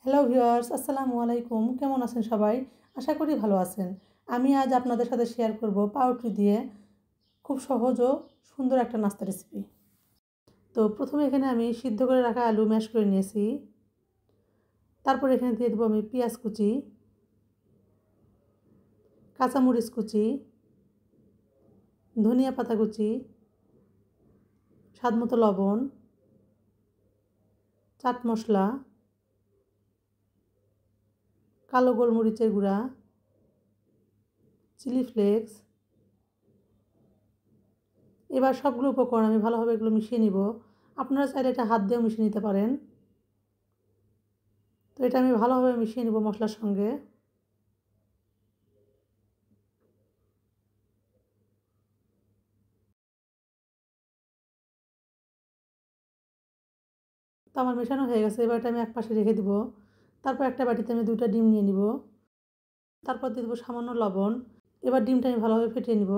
Hello viewers, আসসালামু আলাইকুম। কেমন আছেন সবাই? আশা করি ভালো আছেন। আমি আজ আপনাদের সাথে শেয়ার করব পাউরুটি দিয়ে খুব সহজ ও সুন্দর একটা নাস্তা রেসিপি। তো প্রথমে এখানে আমি সিদ্ধ করে রাখা আলু ম্যাশ করে নিয়েছি। তারপর এখানে দিয়ে দেবো আমি পেঁয়াজ কুচি, কাঁচামরিচ কুচি, ধনিয়া পাতা কুচি, স্বাদমতো লবণ, চাট মশলা, কালো গোলমরিচের গুঁড়া, চিলি ফ্লেক্স। এবার সবগুলো উপকরণ আমি ভালোভাবে এগুলো মিশিয়ে নিব। আপনারা চাইলে এটা হাত দিয়েও মিশিয়ে নিতে পারেন। তো এটা আমি ভালোভাবে মিশিয়ে নিব মশলার সঙ্গে। তো আমার মেশানো হয়ে গেছে। এবার এটা আমি একপাশে রেখে দিব। তারপর একটা বাটিতে আমি 2টা ডিম নিয়ে নিব। তারপর দিয়ে দেবো সামান্য লবণ। এবার ডিমটা আমি ভালোভাবে ফেটিয়ে নিব।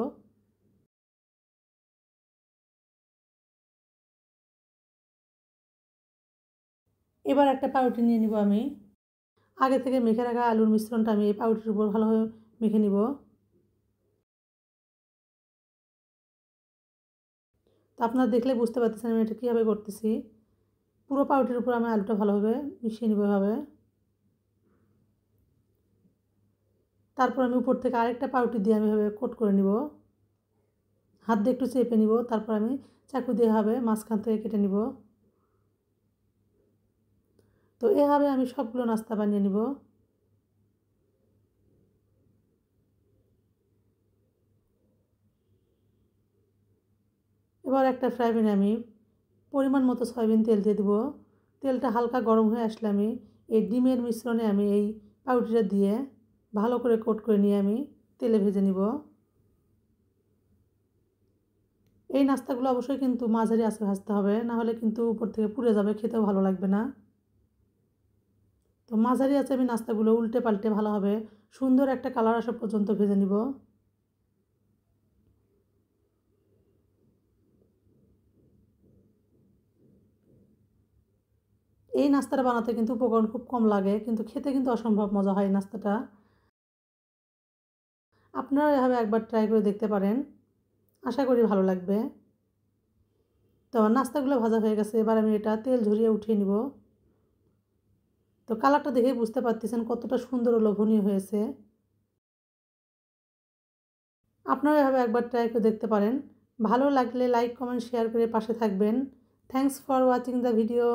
এবার একটা পাউরুটি নিয়ে নিব আমি। আগে থেকে মেখে রাখা আলুর মিশ্রণটা আমি এই পাউরুটির উপর ভালোভাবে মেখে নিব। তো আপনারা দেখলে বুঝতে পারতেছেন আমি এটা কীভাবে করতেছি। পুরো পাউরুটির উপর আমি আলুটা ভালোভাবে মিশিয়ে নিব এভাবে। তারপর আমি উপর থেকে আরেকটা পাউরুটি দিয়ে আমি এভাবে কোট করে নিব। হাত দিয়ে একটু চেপে নিব। তারপর আমি চাকু দিয়ে এভাবে মাঝখান থেকে কেটে নিব। তো এভাবে আমি সবগুলো নাস্তা বানিয়ে নিব। এবার একটা ফ্রাই প্যানে আমি পরিমাণ মতো সয়াবিন তেল দিয়ে দেবো। তেলটা হালকা গরম হয়ে আসলে আমি এই ডিমের মিশ্রণে আমি এই পাউরুটিটা দিয়ে ভালো করে কোট করে নিয়ে আমি তেলে ভেজে নিব। এই নাস্তাগুলো অবশ্যই কিন্তু মাঝারি আঁচে ভাজতে হবে, না হলে কিন্তু উপর থেকে পুড়ে যাবে, খেতেও ভালো লাগবে না। তো মাঝারি আঁচে আমি নাস্তাগুলো উল্টে পাল্টে ভালোভাবে সুন্দর একটা কালার আসা পর্যন্ত ভেজে নিব। এই নাস্তাটা বানাতে কিন্তু উপকরণ খুব কম লাগে, কিন্তু খেতে কিন্তু অসম্ভব মজা হয় এই নাস্তাটা। আপনারা এভাবে একবার ট্রাই করে দেখতে পারেন, আশা করি ভালো লাগবে। তো আমার নাস্তাগুলো ভাজা হয়ে গেছে। এবার আমি এটা তেল ঝরিয়ে উঠিয়ে নিব। তো কালারটা দেখে বুঝতে পারতেছেন কতটা সুন্দর ও লোভনীয় হয়েছে। আপনারা এভাবে একবার ট্রাই করে দেখতে পারেন। ভালো লাগলে লাইক, কমেন্ট, শেয়ার করে পাশে থাকবেন। Thanks for watching the video.